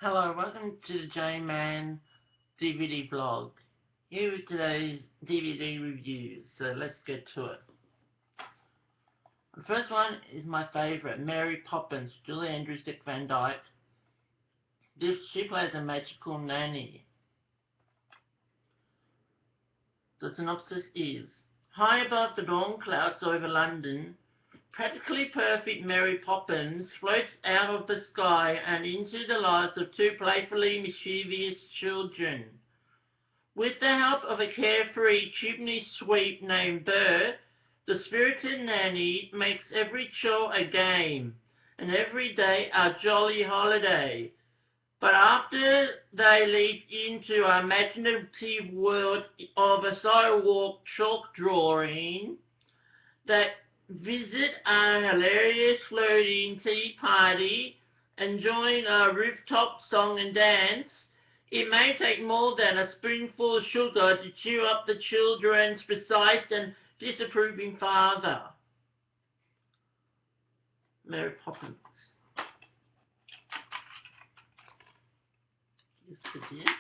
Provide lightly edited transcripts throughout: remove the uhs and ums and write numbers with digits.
Hello, welcome to the J-Man DVD vlog. Here with today's DVD reviews, so let's get to it. The first one is my favourite, Mary Poppins, Julie Andrews, Dick Van Dyke. She plays a magical nanny. The synopsis is, high above the dawn clouds over London, practically perfect Mary Poppins floats out of the sky and into the lives of two playfully mischievous children. With the help of a carefree chimney sweep named BERT, the spirited nanny makes every chore a game and every day a jolly holiday. But after they leap into an imaginative world of a sidewalk chalk drawing, that visit a hilarious floating tea party and join a rooftop song and dance, it may take more than a spoonful of sugar to cheer up the children's precise and disapproving father. Mary Poppins. Here's the disc.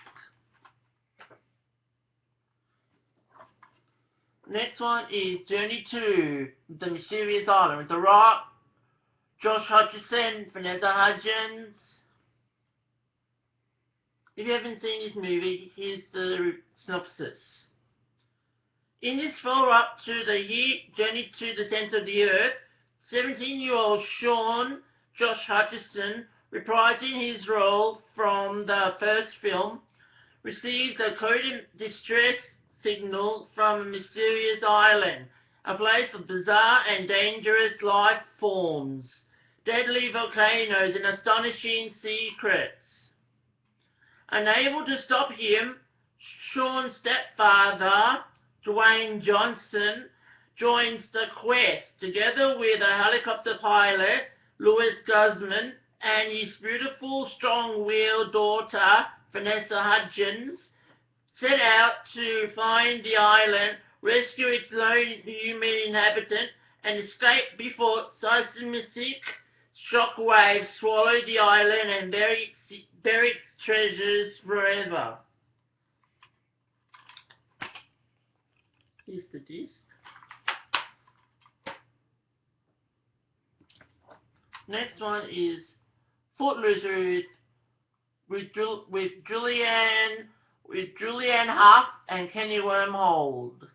Next one is Journey to the Mysterious Island with The Rock, Josh Hutcherson, Vanessa Hudgens. If you haven't seen this movie, here's the synopsis. In this follow-up to the Journey to the Centre of the Earth, 17-year-old Sean Josh Hutcherson, reprising his role from the first film, receives a coded distress signal from a mysterious island, a place of bizarre and dangerous life forms, deadly volcanoes and astonishing secrets. Unable to stop him, Sean's stepfather, Dwayne Johnson, joins the quest together with a helicopter pilot, Louis Guzman, and his beautiful, strong-willed daughter, Vanessa Hudgens, set out to find the island, rescue its lone human inhabitant, and escape before seismic shockwaves swallow the island and bury its treasures forever. Here's the disc. Next one is Footloose with Julianne Hough and Kenny Wormhold.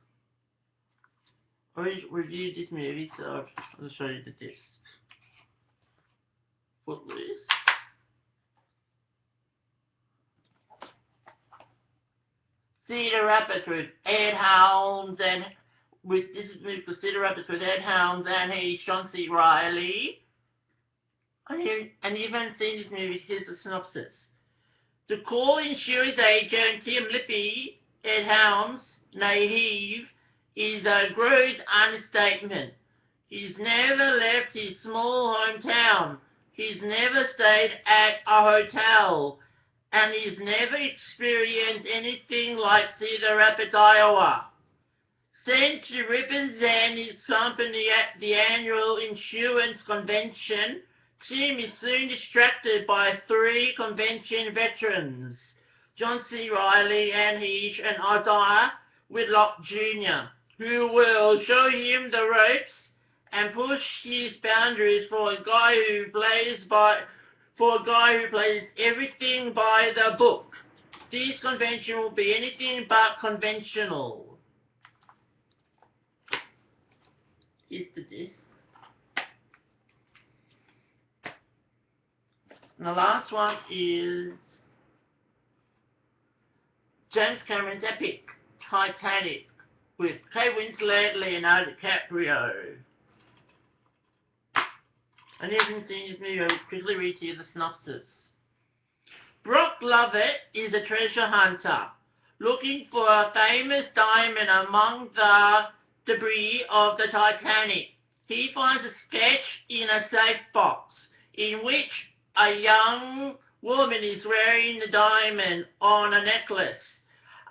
I reviewed this movie, so I'll show you the disc. Footloose. Cedar Rapids with Ed Helms and this is movie for Cedar Rapids with Ed Helms and John C. Reilly. And you haven't seen this movie, here's the synopsis. To call insurance agent Tim Lippy, Ed Helms, naive, is a gross understatement. He's never left his small hometown. He's never stayed at a hotel. And he's never experienced anything like Cedar Rapids, Iowa. Sent to represent his company at the annual insurance convention, Tim is soon distracted by three convention veterans, John C. Reilly, Anne Heche, and Isaiah Whitlock Jr., who will show him the ropes and push his boundaries for a guy who plays everything by the book. This convention will be anything but conventional. Here's the disc. And the last one is James Cameron's epic, Titanic, with Kate Winslet, Leonardo DiCaprio. And if you haven't seen this movie, I'll quickly read to you the synopsis. Brock Lovett is a treasure hunter, looking for a famous diamond among the debris of the Titanic. He finds a sketch in a safe box, in which a young woman is wearing the diamond on a necklace.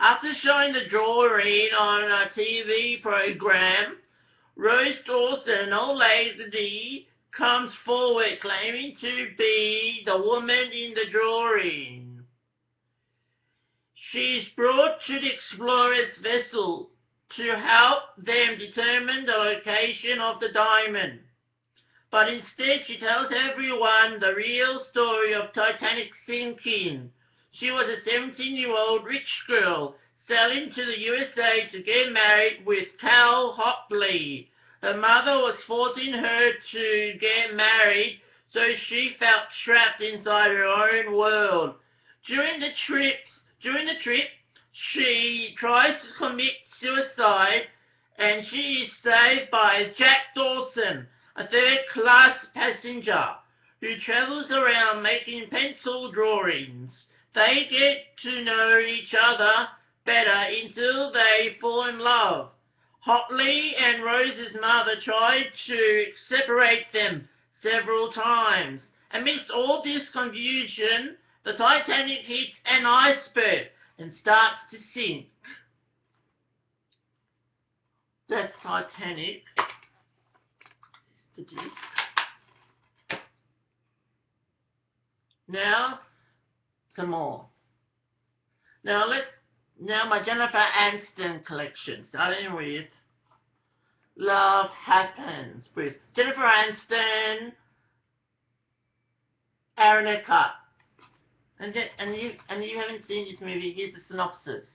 After showing the drawing on a TV program, Rose Dawson, an old lady, comes forward claiming to be the woman in the drawing. She is brought to the explorer's vessel to help them determine the location of the diamond. But instead she tells everyone the real story of Titanic's sinking. She was a 17-year-old rich girl sailing to the USA to get married with Cal Hockley. Her mother was forcing her to get married, so she felt trapped inside her own world. During the trip, she tries to commit suicide, and she is saved by Jack Dawson, a third-class passenger who travels around making pencil drawings. They get to know each other better until they fall in love. Hockley and Rose's mother tried to separate them several times. Amidst all this confusion, the Titanic hits an iceberg and starts to sink. That's Titanic. Now, some more. Now my Jennifer Aniston collection, starting with Love Happens with Jennifer Aniston, Aaron Eckhart. And you haven't seen this movie, here's the synopsis.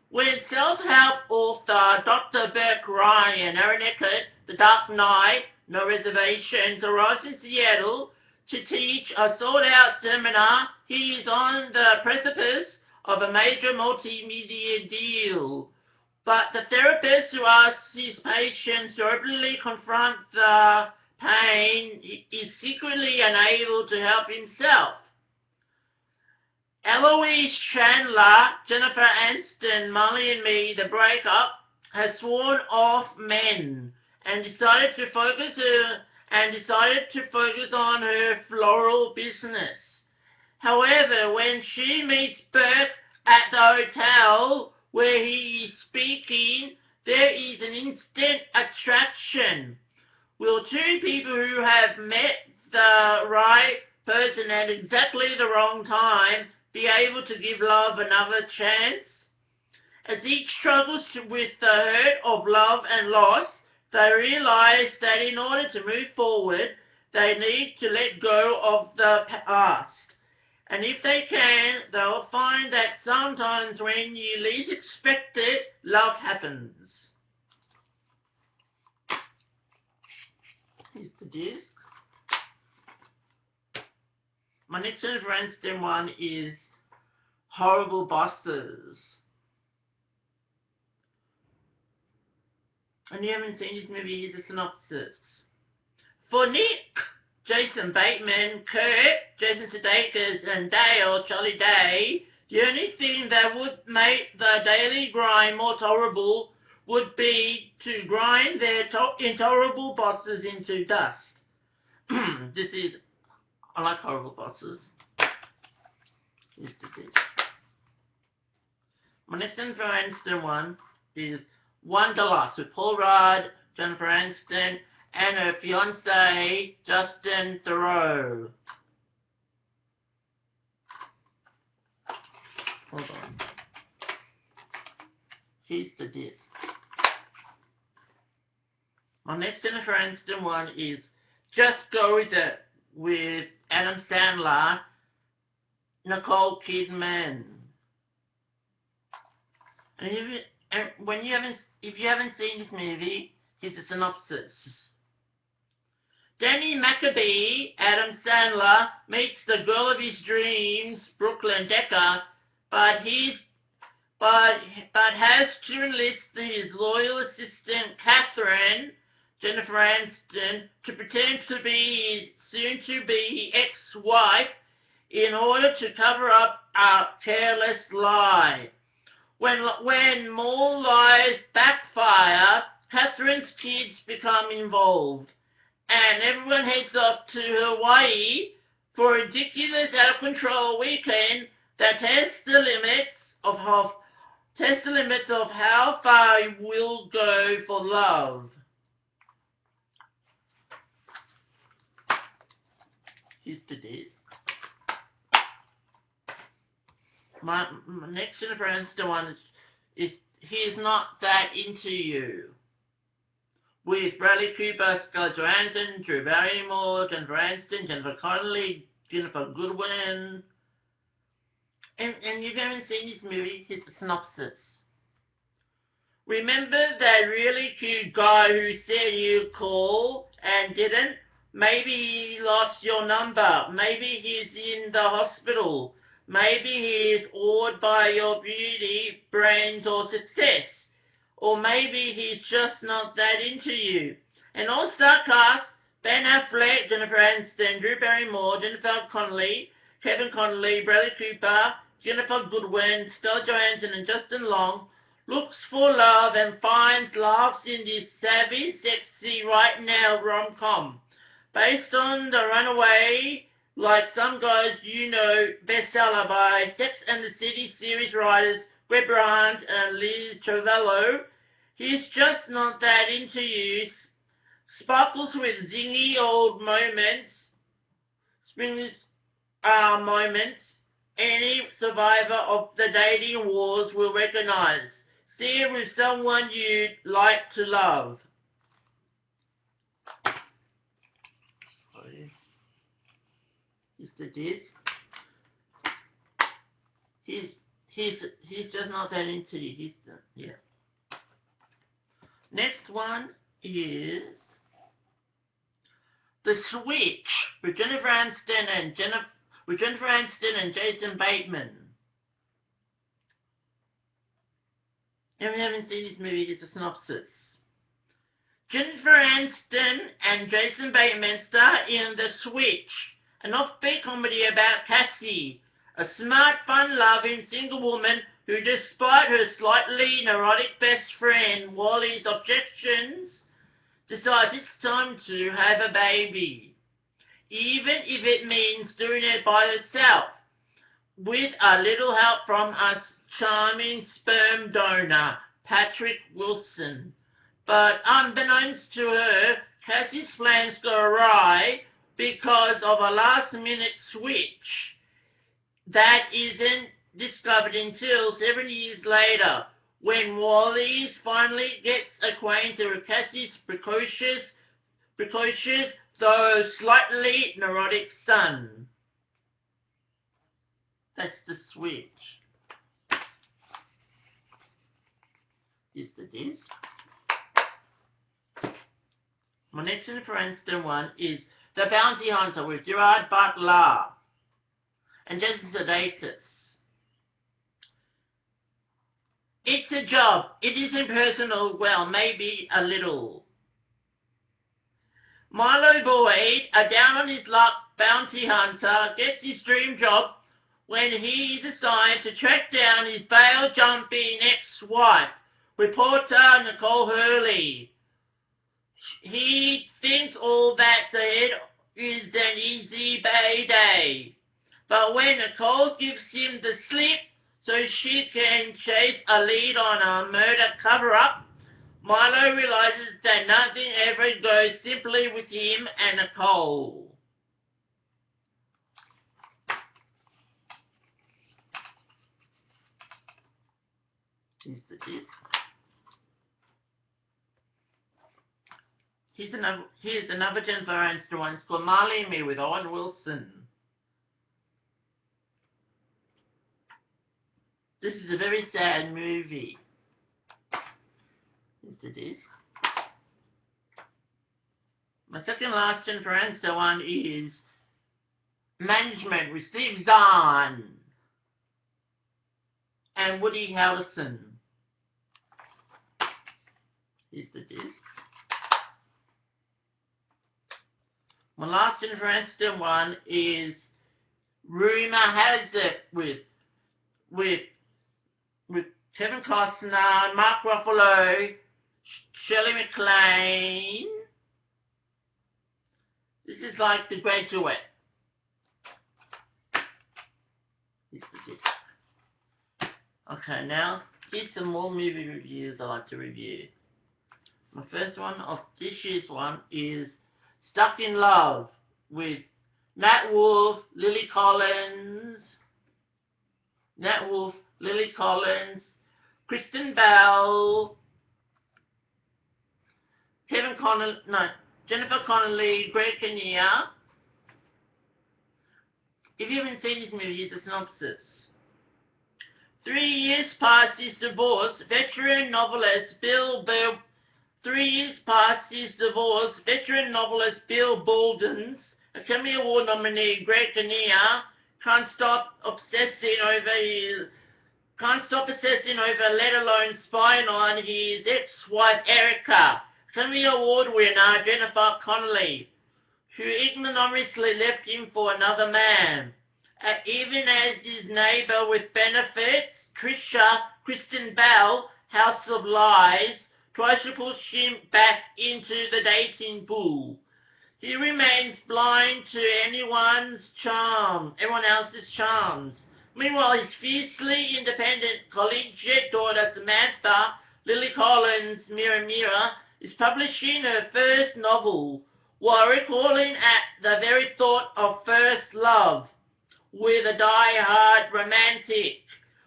When self-help author Dr. Burke Ryan, Aaron Eckhart, The Dark Knight, No Reservations, arrives in Seattle to teach a sold-out seminar, he is on the precipice of a major multimedia deal. But the therapist who asks his patients to openly confront the pain is secretly unable to help himself. Eloise Chandler, Jennifer Aniston, Marley and Me, The Breakup, has sworn off men and decided to focus on her floral business. However, when she meets Burke at the hotel where he is speaking, there is an instant attraction. Will two people who have met the right person at exactly the wrong time be able to give love another chance? As each struggles with the hurt of love and loss, they realize that in order to move forward, they need to let go of the past. And if they can, they'll find that sometimes when you least expect it, love happens. Here's the disc. My next Jennifer Aniston one is Horrible Bosses. And you haven't seen this movie, here's a synopsis. For Nick, Jason Bateman, Kurt, Jason Sudeikis, and Dale, Charlie Day, the only thing that would make the daily grind more tolerable would be to grind their intolerable bosses into dust. I like Horrible Bosses. Here's the disc. My next Jennifer Aniston one is Wanderlust with Paul Rudd, Jennifer Aniston, and her fiancé, Justin Theroux. Hold on. Here's the disc. My next Jennifer Aniston one is Just Go With It with Adam Sandler, Nicole Kidman. And if you haven't seen this movie, here's a synopsis. Danny Maccabee, Adam Sandler, meets the girl of his dreams, Brooklyn Decker, but has to enlist his loyal assistant, Catherine, Jennifer Aniston, to pretend to be his soon-to-be ex-wife in order to cover up a careless lie. When more lies backfire, Catherine's kids become involved, and everyone heads off to Hawaii for a ridiculous, out-of-control weekend that tests the limits of how far you will go for love. Here's the disc. My next Jennifer Aniston one is He's Not That Into You. With Bradley Cooper, Scarlett Johansson, Drew Barrymore, Jennifer Aniston, Jennifer Connelly, Jennifer Goodwin. And if you haven't seen this movie, here's the synopsis. Remember that really cute guy who said you'd call and didn't? Maybe he lost your number. Maybe he's in the hospital. Maybe he's awed by your beauty, brains, or success. Or maybe he's just not that into you. An all-star cast: Ben Affleck, Jennifer Aniston, Drew Barrymore, Jennifer Connelly, Kevin Connolly, Bradley Cooper, Jennifer Goodwin, Scarlett Johansson, and Justin Long looks for love and finds laughs in this savvy, sexy, right-now rom-com. Based on The Runaway, Like Some Guys You Know bestseller by Sex and the City series writers Greg Berlanti and Liz Travello, He's Just Not That Into You sparkles with zingy old moments, moments any survivor of the dating wars will recognize. See it with someone you'd like to love. Here's the disc. He's just not that into you. Yeah. Next one is The Switch with Jennifer Aniston and Jason Bateman. If you haven't seen this movie, here's a synopsis. Jennifer Aniston and Jason Bateman star in The Switch, an offbeat comedy about Cassie, a smart, fun-loving single woman who, despite her slightly neurotic best friend Wally's objections, decides it's time to have a baby, even if it means doing it by herself, with a little help from a charming sperm donor, Patrick Wilson. But unbeknownst to her, Cassie's plans go awry because of a last-minute switch that isn't discovered until 7 years later, when Wally finally gets acquainted with Cassie's precocious, though slightly neurotic son. That's The Switch. Is the disc. My next Jennifer Aniston one is The Bounty Hunter with Gerard Butler and Jason Sudeikis. It's a job. It isn't personal. Well, maybe a little. Milo Boyd, a down-on-his-luck bounty hunter, gets his dream job when he is assigned to track down his bail-jumping ex-wife, reporter Nicole Hurley. He thinks all that's ahead is an easy payday. But when Nicole gives him the slip so she can chase a lead on a murder cover-up, Milo realizes that nothing ever goes simply with him and Nicole. Here's the disc. Here's another Jennifer Aniston one. It's called Marley and Me with Owen Wilson. This is a very sad movie. Here's the disc. My second last Jennifer Aniston one is Management with Steve Zahn and Woody Harrelson. Here's the disc. My last Jennifer Aniston one is Rumor Has It with Kevin Costner, Mark Ruffalo, Shirley MacLaine. This is like The Graduate. Okay, now here's some more movie reviews I like to review. My first one of this year's one is Stuck in Love with Nat Wolff, Lily Collins, Nat Wolff, Lily Collins, Kristen Bell, Jennifer Connelly, Greg Kinnear. If you haven't seen this movie, here's a synopsis. 3 years past his divorce, veteran novelist Bill 3 years past his divorce, veteran novelist Bill Bolden's Academy Award nominee Greg Kinnear can't stop obsessing over, let alone spying on his ex-wife Erica, Academy Award winner Jennifer Connelly, who ignominiously left him for another man. Even as his neighbor with benefits, Kristen Bell, House of Lies, tries to push him back into the dating pool. He remains blind to everyone else's charms. Meanwhile, his fiercely independent collegiate daughter Samantha, Lily Collins, Mira, is publishing her first novel, while recoiling at the very thought of first love with a die-hard romantic,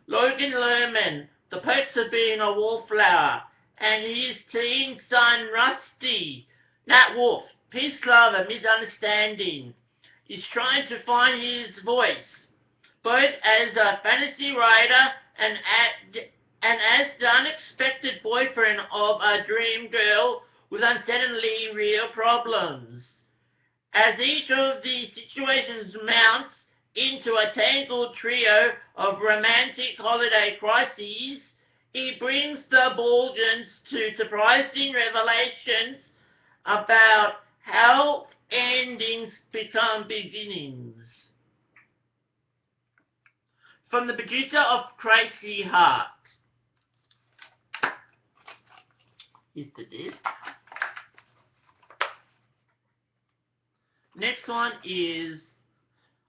Logan Lerman, the perks of being a wallflower, and his teen son Rusty, Nat Wolff, peace, love, and misunderstanding, is trying to find his voice, both as a fantasy writer and as the unexpected boyfriend of a dream girl with unsettlingly real problems. As each of these situations mounts into a tangled trio of romantic holiday crises, it brings the Bolgans to surprising revelations about how endings become beginnings. From the producer of Crazy Heart. Here's the disc. Next one is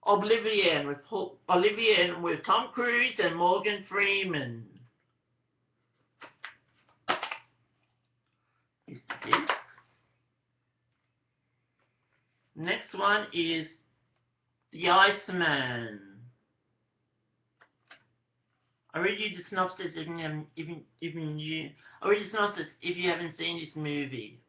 Oblivion with Tom Cruise and Morgan Freeman. Here's the disc. Next one is The Iceman. I read you the synopsis if you haven't seen this movie.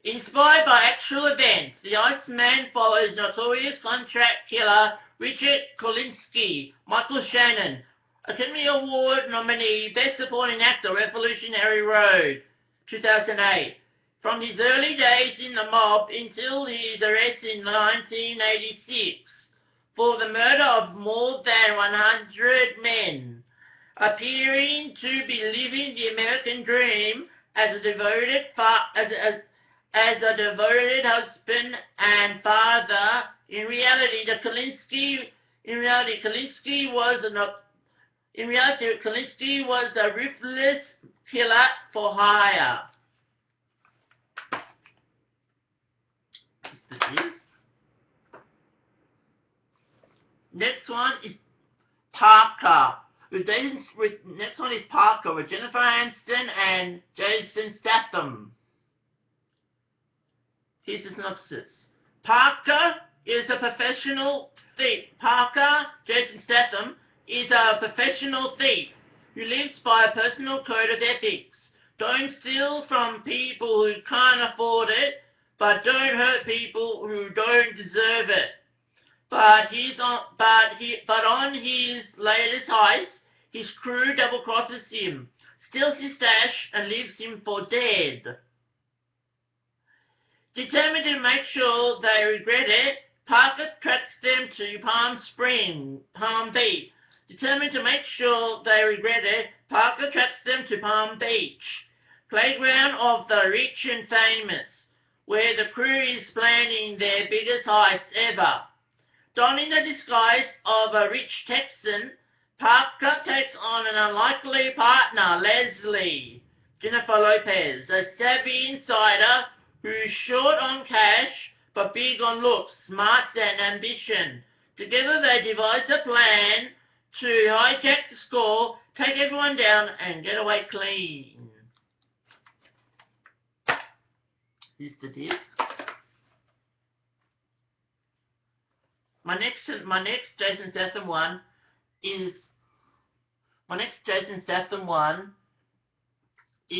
Inspired by actual events, The Iceman follows notorious contract killer Richard Kolinsky, Michael Shannon, Academy Award nominee, Best Supporting Actor, Revolutionary Road, 2008. From his early days in the mob until his arrest in 1986 for the murder of more than 100 men, appearing to be living the American dream as a devoted husband and father. In reality, Kolinsky was a ruthless killer for hire. Next one is Parker. Next one is Parker with Jennifer Aniston and Jason Statham. Here's the synopsis. Parker is a professional thief. Jason Statham, is a professional thief who lives by a personal code of ethics. Don't steal from people who can't afford it, but don't hurt people who don't deserve it. But on his latest heist, his crew double-crosses him, steals his stash, and leaves him for dead. Determined to make sure they regret it, Parker tracks them to Palm Beach. Playground of the rich and famous, where the crew is planning their biggest heist ever. Donning the disguise of a rich Texan, Parker takes on an unlikely partner, Leslie, Jennifer Lopez, a savvy insider who's short on cash but big on looks, smarts, and ambition. Together they devise a plan to hijack the score, take everyone down, and get away clean. Here's the disc. My next Jason Statham one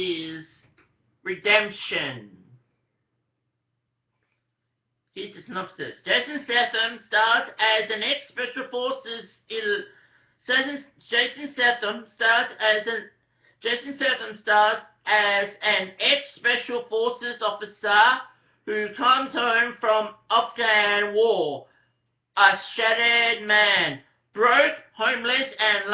is Redemption. Here's the synopsis. Jason Statham stars as an ex-Special Forces Jason Statham stars as an ex-Special Forces officer who comes home from Afghan war, a shattered man, broke, homeless, and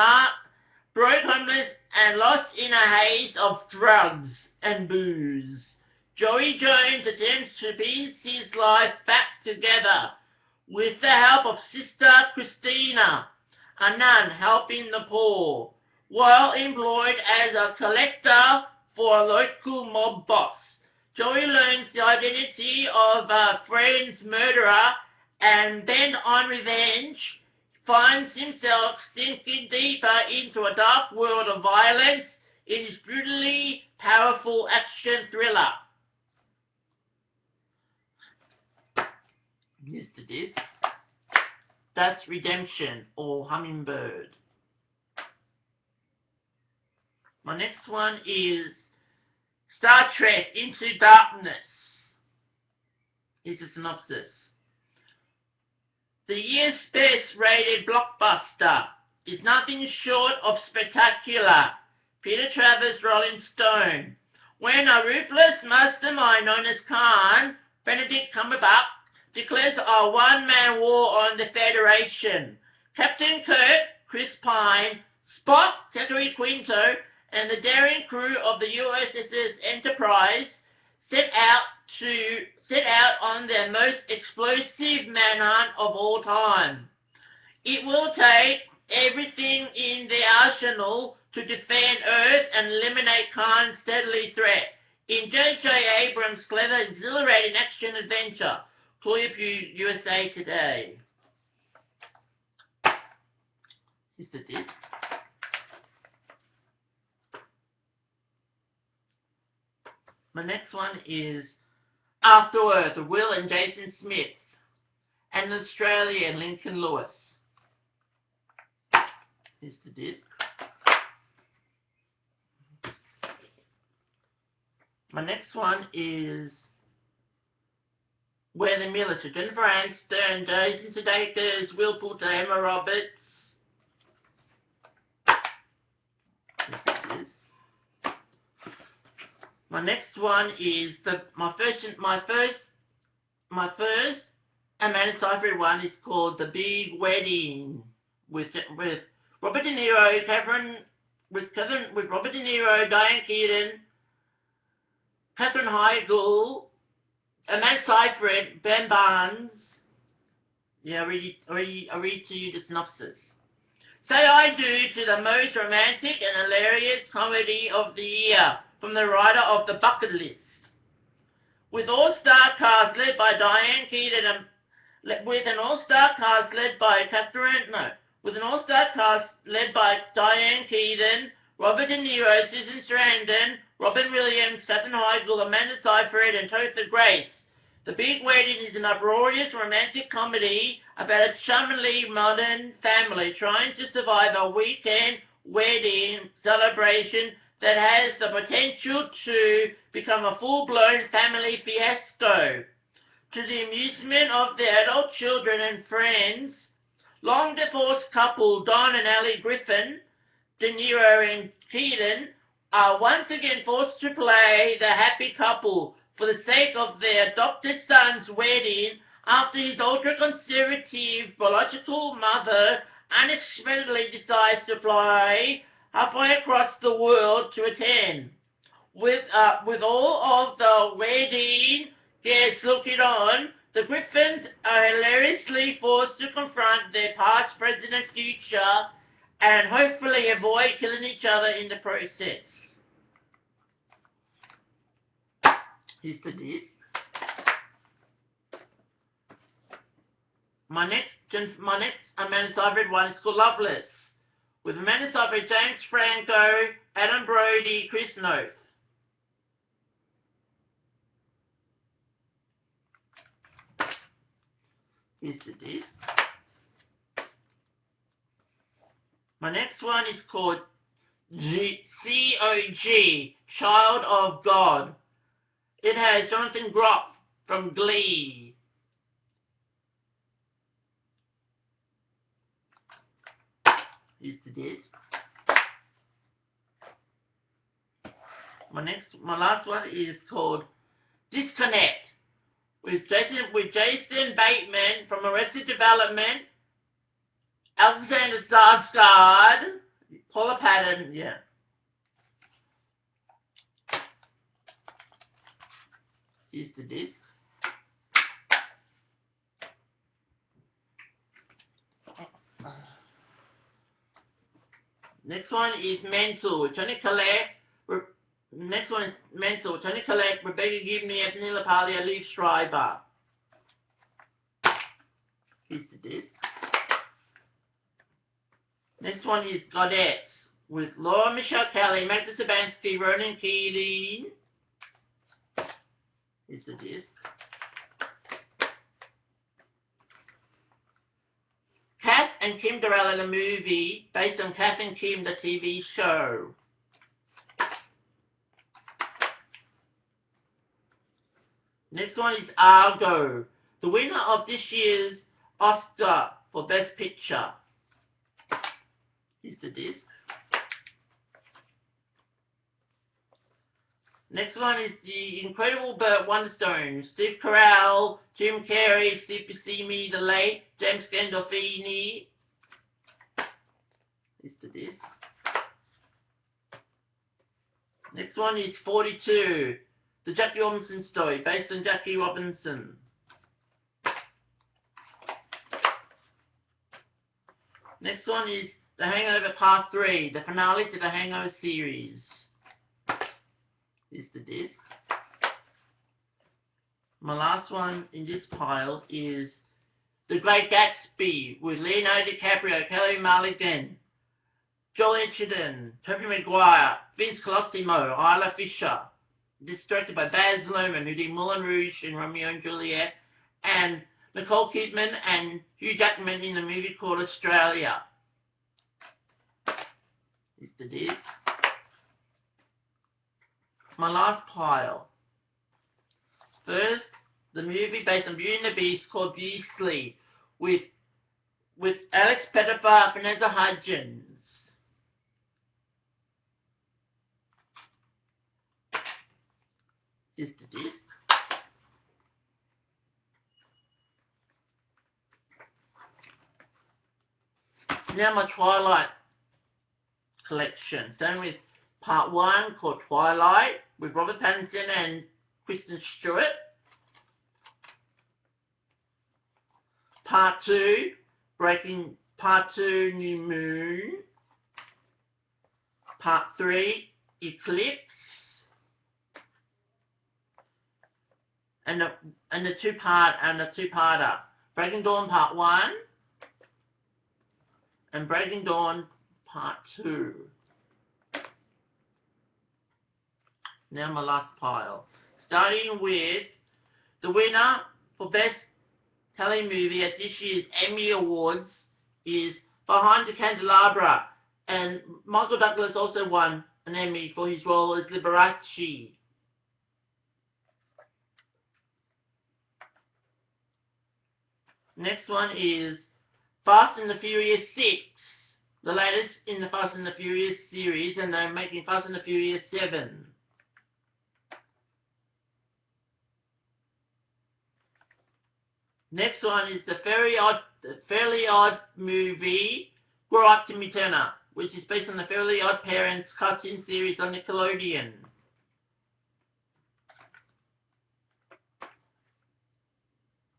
lost in a haze of drugs and booze. Joey Jones attempts to piece his life back together with the help of Sister Christina, a nun helping the poor, while employed as a collector for a local mob boss. Joey learns the identity of a friend's murderer and bent on revenge, finds himself sinking deeper into a dark world of violence in his brutally powerful action thriller. Here's the disc. That's Redemption, or Hummingbird. My next one is Star Trek Into Darkness. Here's a synopsis. The year's best-rated blockbuster is nothing short of spectacular. Peter Travers' Rolling Stone. When a ruthless mastermind known as Khan, Benedict Cumberbatch, declares a one-man war on the Federation, Captain Kirk, Chris Pine, Spock, Zachary Quinto, and the daring crew of the USS Enterprise set out on their most explosive manhunt of all time. It will take everything in their arsenal to defend Earth and eliminate Khan's deadly threat. In J.J. Abrams' clever, exhilarating action-adventure, Call Your USA Today. Here's the disc. My next one is After Earth, Will and Jason Smith, and Australian Lincoln Lewis. Here's the disc. My next one is Where the Military, Jennifer Aniston, Jason Sudeikis, Will Poulter, Emma Roberts. My next one is my first Amanda Seyfried one is called The Big Wedding with Robert De Niro, Robert De Niro, Diane Keaton, Katherine Heigl, Amanda Seyfried, Ben Barnes. Yeah, I read to you the synopsis. Say I do to the most romantic and hilarious comedy of the year from the writer of The Bucket List. With an all-star cast led by Diane Keaton Robert De Niro, Susan Sarandon, Robin Williams, Katherine Heigl, Amanda Seyfried, and Topher Grace. The Big Wedding is an uproarious romantic comedy about a charmingly modern family trying to survive a weekend wedding celebration that has the potential to become a full-blown family fiasco. To the amusement of their adult children and friends, long-divorced couple Don and Allie Griffin, De Niro and Keaton, are once again forced to play the happy couple for the sake of their adopted son's wedding after his ultra-conservative biological mother unexpectedly decides to fly halfway across the world to attend. With all of the wedding guests looking on, the Griffins are hilariously forced to confront their past, present, and future, and hopefully avoid killing each other in the process. Here's the disc. My next Amanda Seyfried one is called Loveless, with Amanda Seyfried, James Franco, Adam Brody, Chris Noth. Here's the disc. My next one is called C.O.G, Child of God. It has Jonathan Groff from Glee. Here's the disc. My last one is called Disconnect with Jason Bateman from Arrested Development, Alexander Skarsgård, Paula Patton, yeah. Here's the disc. Next one is Mental. Tony Collette. Next one is Mental. Tony Collette, Rebecca Gibney, Anthony LaPaglia, Liev Schreiber. Here's the disc. Next one is Goddess with Laura Michelle Kelly, Magda Sabansky, Ronan Keating. Here's the disc. KATH and KIMDERELLA, the movie based on KATH and Kim, the TV show. Next one is Argo, the winner of this year's Oscar for Best Picture. Here's the disc. Next one is The Incredible BERT Wonderstone. Steve Carell, Jim Carrey, Steve Buscemi, the late James Gandolfini. Here's the disc. Next one is 42. The Jackie Robinson story, based on Jackie Robinson. Next one is The Hangover Part 3, the finale to the Hangover series. Here's the disc. My last one in this pile is The Great Gatsby with Leonardo DiCaprio, Kelly Mulligan, Joel Edgerton, Tobey Maguire, Vince Colosimo, Isla Fisher. This is directed by Baz Luhrmann, who did Moulin Rouge and Romeo and Juliet, and Nicole Kidman and Hugh Jackman in the movie called Australia. Here's the disc. My last pile. First, the movie based on Beauty and the Beast called Beastly with Alex Pettyfer, Vanessa Hudgens. Here's the disc. Now my Twilight collection, starting with Part 1 called Twilight with Robert Pattinson and Kristen Stewart. Part 2, Part 2 New Moon. Part 3 Eclipse. And the two-parter. Breaking Dawn Part 1 and Breaking Dawn Part 2. Now my last pile. Starting with the winner for Best Telemovie at this year's Emmy Awards is Behind the Candelabra. And Michael Douglas also won an Emmy for his role as Liberace. Next one is Fast and the Furious 6, the latest in the Fast and the Furious series, and they're making Fast and the Furious 7. Next one is the Fairly Odd movie, Grow Up Timmy Turner, which is based on the Fairly Odd Parents cartoon series on Nickelodeon.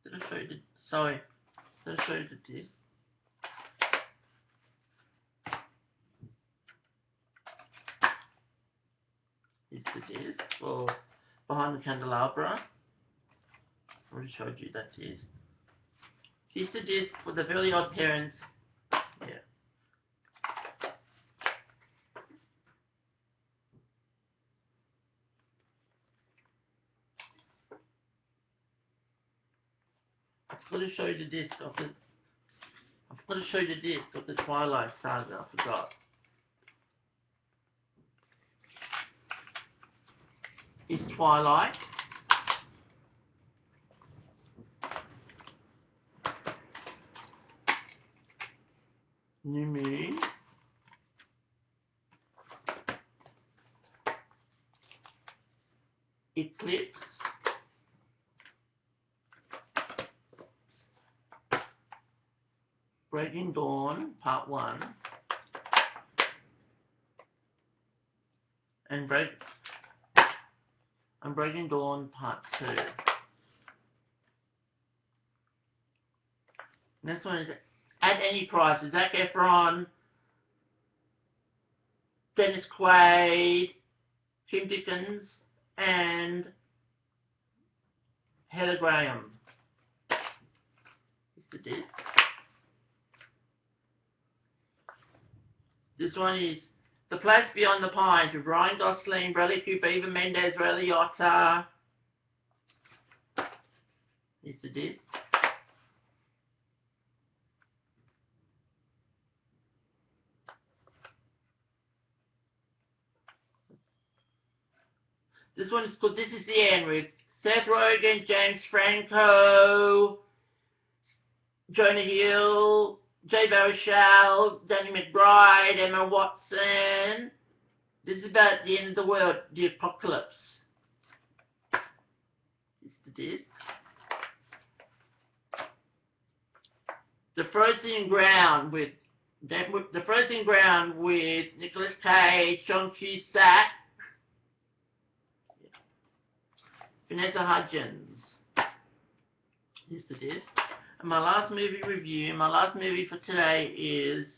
Did I show you the disc? Here's the disc for Behind the Candelabra. I already showed you that disc. Here's the disc for the Fairly Odd Parents. Yeah. I've got to show you the disc of the. I've got to show you the disc of the Twilight Saga, I forgot. It's Twilight. New Moon. Eclipse. Breaking Dawn, Part 1. And Breaking Dawn, Part 2. Next one is At Any Price. Zac Efron, Dennis Quaid, Kim Dickens, and Heather Graham. Is the disc. This one is The Place Beyond the Pines with Ryan Gosling, Bradley Cooper, Eva Mendes, Ray Liotta. Is the disc. This one is called This Is the End with Seth Rogen, James Franco, Jonah Hill, Jay Baruchel, Danny McBride, Emma Watson. This is about the end of the world, the apocalypse. It's the disc. The Frozen Ground with Nicolas Cage, John Cusack, Vanessa Hudgens. Here's the disc. And my last movie review, my last movie for today is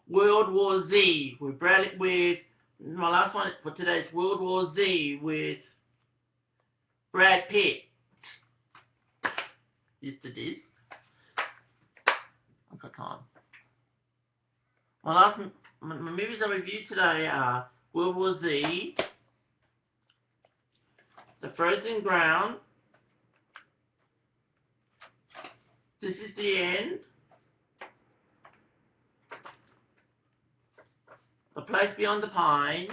World War Z my last one for today is World War Z with Brad Pitt. Here's the disc. I've got time. My movies I reviewed today are World War Z, The Frozen Ground, This Is the End, The Place Beyond the Pines,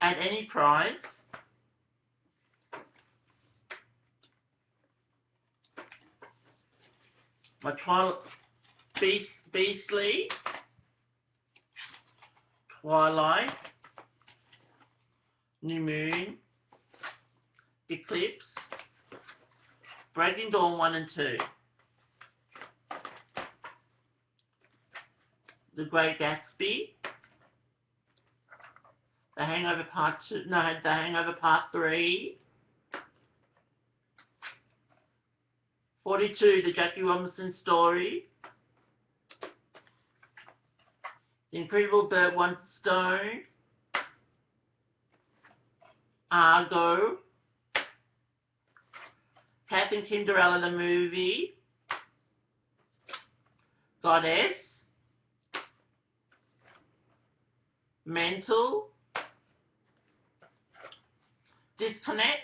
At Any Price, Beastly, Twilight, New Moon, Eclipse, Breaking Dawn 1 and 2, The Great Gatsby, The Hangover Part 3, 42, The Jackie Robinson Story, The Incredible Burt Wonderstone, Argo, KATH and KIMDERELLA the movie, Goddess, Mental, Disconnect,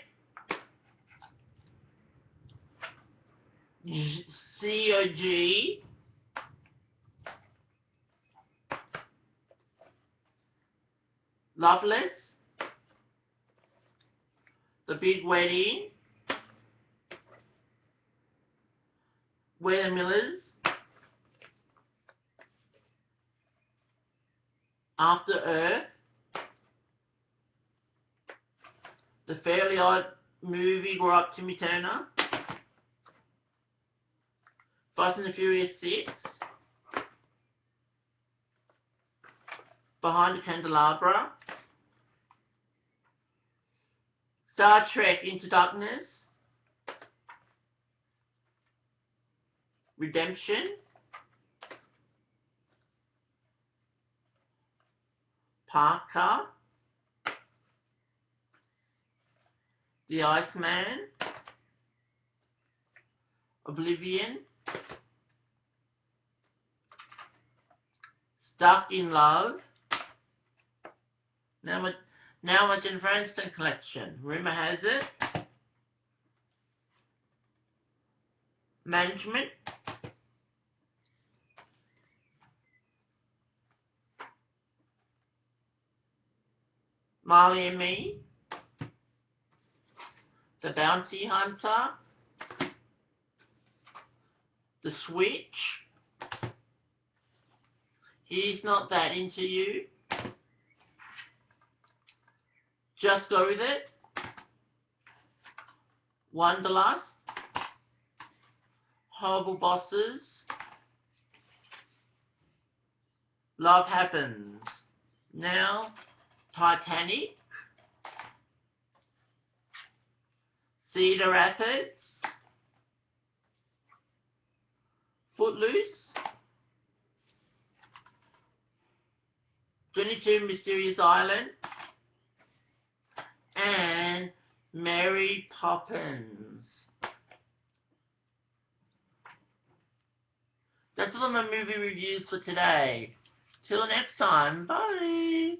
C.O.G, Loveless, The Big Wedding, We're the Millers, After Earth, The Fairly Odd Movie, Grow Up Timmy Turner, Fast and the Furious 6, Behind the Candelabra, Star Trek Into Darkness, Redemption, Parker, The Iceman, Oblivion, Stuck in Love, Now my Jennifer Aniston collection, Rumour Has It, Management. Marley and Me. The Bounty Hunter. The Switch. He's Not That Into You. Just Go With It. Wanderlust. Horrible Bosses. Love Happens. Now, Titanic. Cedar Rapids. Footloose. 22 Mysterious Island. And Mary Poppins. That's all my movie reviews for today. Till next time, bye!